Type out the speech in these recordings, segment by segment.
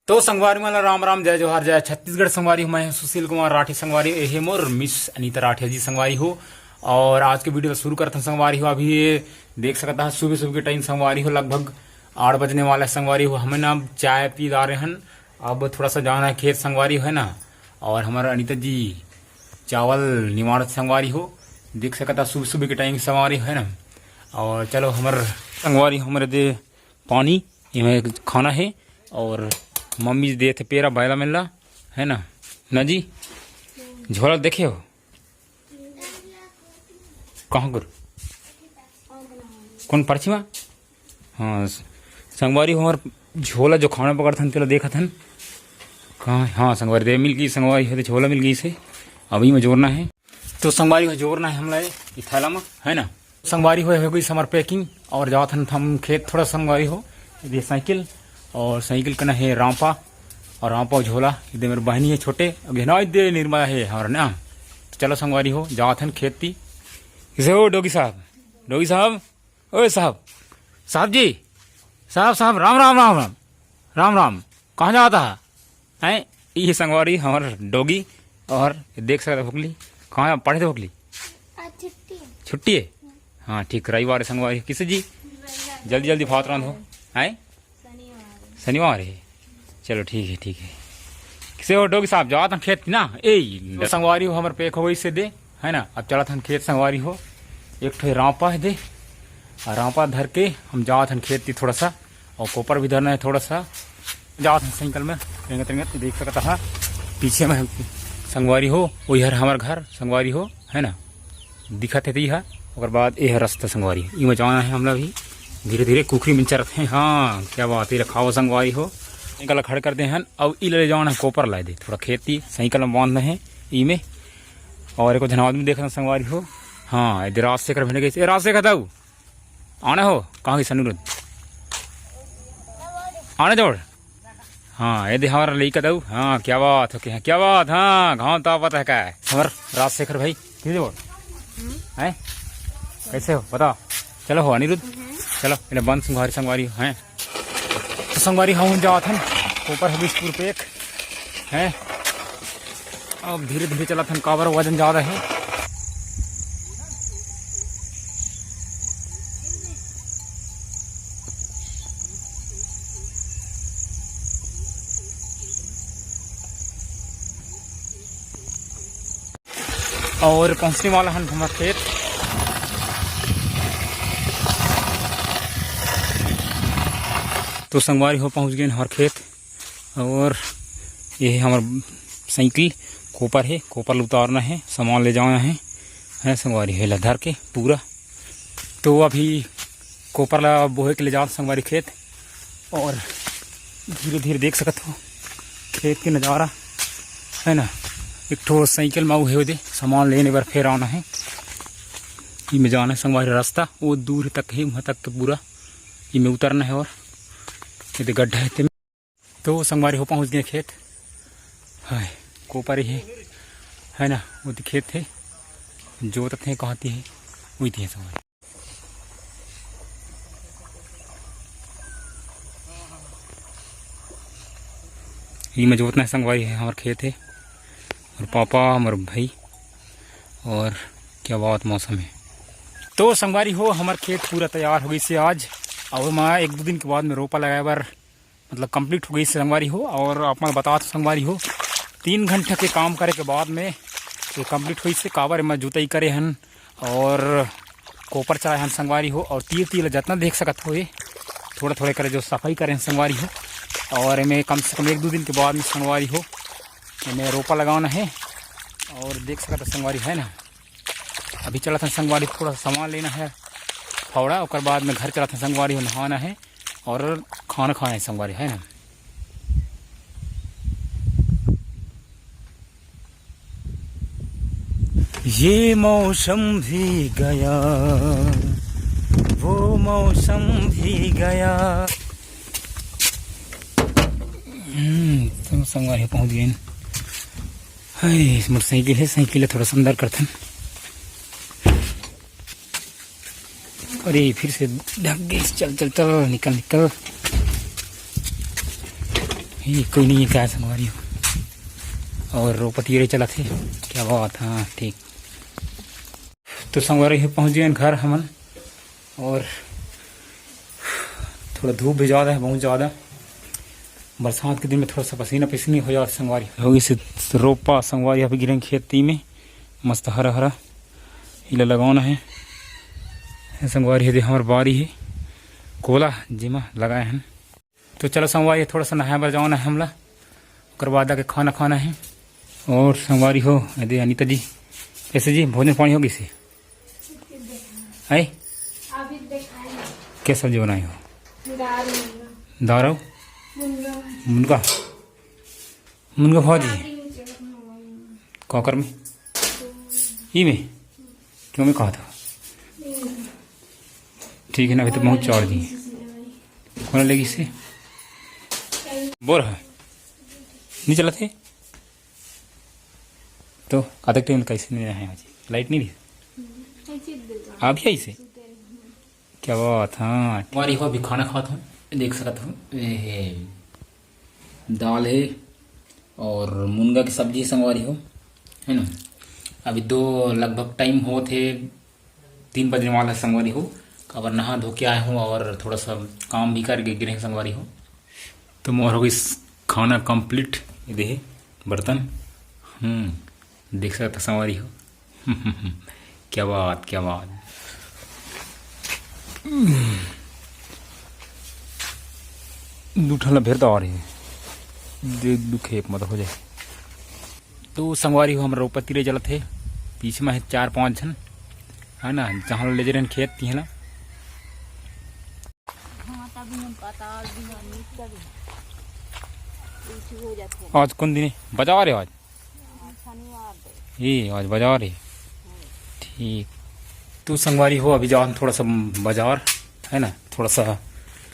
तो संगवारी मला राम राम जय जोहार जय छत्तीसगढ़ संगवारी हूँ। मैं सुशील कुमार राठी संगवारी ये मोर मिस अनीता राठी जी संगवारी हो। और आज के वीडियो शुरू करते हैं संगवारी हो। अभी ये देख सकता है सुबह सुबह के टाइम संगवारी हो, लगभग 8 बजने वाला संगवारी हो। हमें ना चाय पी ला रहे हैं, अब थोड़ा सा जाना है खेत संगवारी है ना। और हमारा अनीता जी चावल निवाड़ संगवारी हो, देख सकता सुबह सुबह के टाइम संगवारी है ना। और चलो हमारे संगवारी हमारे दे पानी इमें खाना है और मम्मी दे थे पेरा बैला मिल है ना जी। झोला देखे हो कहाँ कर कौन पर्ची में। हाँ संगवारी हो हमारे झोला जो खाना पकड़ते हैं तेरा देखा था कहाँ। हाँ संगवारी दे मिल गई, संगवारी है तो झोला मिल गई से अभी में जोड़ना है। तो संगवारी को जोड़ना है हम लोग थैला में है ना। संगवारी हो गई समर पैकिंग और जाओ था हम खेत थोड़ा संगवारी हो। ये साइकिल और साइकिल का ना है रामपा और रामपा झोला इधर मेरे बहनी है छोटे घना दे निर्मला है हमारा ना। तो चलो संगवारी हो जाओ था खेत थी किसे हो डोगी साहब, डोगी साहब ओए साहब, साहब जी साहब साहब राम राम राम राम राम राम कहाँ जाता है ये संगवारी हमारा डोगी। और देख सकते फुकली कहाँ पढ़े थे फुकली छुट्टी है। हाँ ठीक रविवार संगवारी किसे जी जल्दी जल्दी फात हो है शनिवार है। चलो ठीक है किसे हो डोगी साहब जाओ था खेत ना ए संगवारी हो हमारे पेक हो गई से दे है ना। अब चला था खेत संगवारी हो एक ठो रामपा है दे और रामपा धर के हम जाओ था खेत थी थोड़ा सा और कोपर भी धरना है थोड़ा सा। जाओ था साइकिल में तो देख सकता था पीछे में संगवारी हो वही है हमारा घर संगवारी हो है ना। दिखा थे यह और बाद ये है रास्ता संगवारी इमें जाना है हम लोग भी धीरे धीरे कुखरी में चरते हैं। हाँ क्या बात है रखाओ संगवारी हो साइकिल खड़े करते हैं। अब ई ले जाना है कोपर लाए दे थोड़ा खेती साइकिल में बांधना है ई में। और एक धनबाद में देखना संगवारी हो। हाँ इधर राजशेखर भेज गई राजशेखर दाऊ आना हो कहाँ की सनुरुद्ध आने जोड़। हाँ ये हमारा लड़का दाऊ। हाँ क्या बात है क्या बात। हाँ गाँव तो पता है क्या है हमारा राजशेखर भाई जोड़ है कैसे हो बताओ। चलो हो अनिरुद्ध चलो इन्हें बंद संगवारी हैं तो संगवारी हम जाओ था ऊपर हबीजपुर पे एक है। अब धीरे धीरे चला था काबर वजन ज़्यादा है। और पहुंचने वाला है हमारा खेत। तो संगवारी हो पहुंच गए हमारे खेत और ये है हमारा साइकिल कोपर है कोपर उतारना है सामान ले जाना है संगवारी है धर के पूरा। तो अभी कोपर ला बोहे के ले जाओ संगवारी खेत और धीरे धीरे देख सकते हो खेत के नज़ारा है ना। एक ठो साइकिल में है दे सामान लेने पर फिर आना है में जाना है संगवारी रास्ता वो दूर तक है वहाँ तक तो पूरा में उतरना है। और ये गड्ढा है तो संगवारी हो पहुँच गए खेत है कोपर है ना। वो खेत थे जोत थे कहती है वही थी संगवारी। ये में जोतना है संगवारी है हमारे खेत है और पापा हमारे भाई। और क्या बात मौसम है। तो संगवारी हो हमारे खेत पूरा तैयार हो गई से आज और मैं 1-2 दिन के बाद में रोपा लगाए बार मतलब कंप्लीट हो गई से संगवारी हो। और आप मैं बता संगवारी हो 3 घंटे के काम करे के बाद में ये कंप्लीट हुई से काबर में जुताई करे हन और कोपर चलाए हन संगवारी हो। और तीर जितना देख सकत हो ये थोड़ा थोड़ा करे जो सफाई करें संगवारी हो। और इन्हें कम से कम 1-2 दिन के बाद में संगवारी हो इन्हें रोपा लगाना है। और देख सकते संगवारी है ना। अभी चला था संगवारी थोड़ा सामान लेना है फावड़ा और बाद में घर चला था संगवारी हो नहाना है और खाना खाना है संगवारी है ना। ये मौसम भी गया वो मौसम भी गया। तो संगवारी पहुंच गए मोटरसाइकिल है साइकिल है थोड़ा सा अंदर करते हैं। अरे फिर से ढक गई चल चल चल निकल निकल ये कोई नहीं है क्या संगवारी हो। और रोपती चला थे क्या बात। हाँ ठीक। तो संगवारी पहुँच गए घर हमन। और थोड़ा धूप भी ज़्यादा है, बहुत ज़्यादा। बरसात के दिन में थोड़ा सा पसीना पसीनी हो जाता संगवारी होगी से रोपा संगवारी यहाँ पे गिरेंगे खेती में मस्त हरा हरा इला लगाना है संगवारी है। हमारे बारी है कोला जिमा लगाए हैं। तो चलो संगवारी थोड़ा सा नहाया बर जाना है हमला। ओकर बाद आके खाना खाना है। और संगवारी हो यदि अनिता जी कैसे जी भोजन पानी होगी से है क्या सब्जी बनाई हो? दारू मुनगा मुनगा भाजी कॉकर में ई में क्यों मैं कहा था ठीक है ना। अभी तो बहुत चौड़ दी कौन लेगी इससे बोर है नहीं चला थे तो आधे टाइम कैसे नहीं रहे आज लाइट नहीं रही अभी ऐसे क्या बात। हाँ हमारी हो अभी खाना खाता हूँ देख सकता हूँ। दाल है और मुनगा की सब्जी संगवारी हो है ना। अभी दो लगभग टाइम हो थे 3 बजने वाला संगवारी हो। अब नहा धो के आए हूँ और थोड़ा सा काम भी करके गिरे संगवारी हो। तो मोर हो गई खाना कंप्लीट। ये दे बर्तन देख सकता संगवारी हो क्या बात क्या बात। दूठला भेरता आ रही है दुखे मत हो जाए। तो संगवारी हो हमारा रोपा तीरे जलत है पीछे में है 4-5 जन है ना जहाँ ले जा खेत थी है ना। आज कौन दिन बाजार है? आज ये आज बाजार है ठीक। तो संगवारी हो अभी जाओ थोड़ा सा बाजार है ना। थोड़ा सा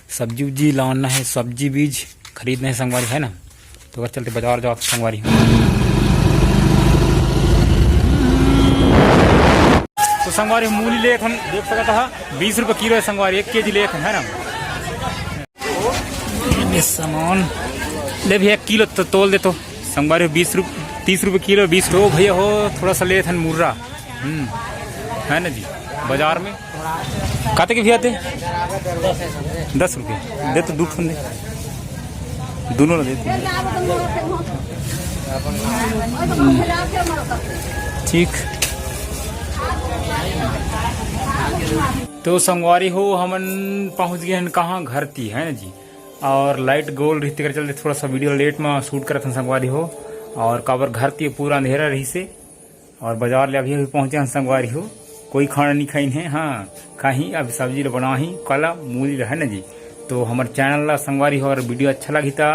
सब्जी उब्जी लाना है सब्जी बीज खरीदना है संगवारी है ना। तो अगर चलते बाजार जाओ संगवारी हो। तो संगवारी मूली ले हम देख सकता है 20 रुपये किलो है संगवारी 1 केजी ले है ना। ये सामान ले भैया 1 किलो तो तोल दे तो संगवारी 30 रुपये किलो 20 तो भैया हो थोड़ा सा ले मुर्रा है ना जी बाजार में खाते के भी आते 10 रुपये दे तो दूध दे दोनों दे ठीक। तो संगवारी हो हमन पहुंच गए हैं कहाँ घर थी है ना जी। और लाइट गोल रहते कर चलते थोड़ा सा वीडियो लेट में शूट करत संगवारी हो। और काबर घर थी पूरा अंधेरा रही से। और बाजार ले अभी पहुंचे हैं संगवारी हो। कोई खाना नहीं खाई है हाँ खाही अब सब्जी बना ही कला मूली है ना जी। तो हमारे चैनल ला संगवारी हो अगर वीडियो अच्छा लगी था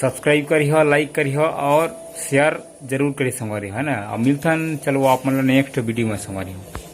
सब्सक्राइब करी हो लाइक करी हो और शेयर जरूर करी संगवारी है ना। अब मिलता चलो आप मतलब नेक्स्ट वीडियो में संगवारी हो।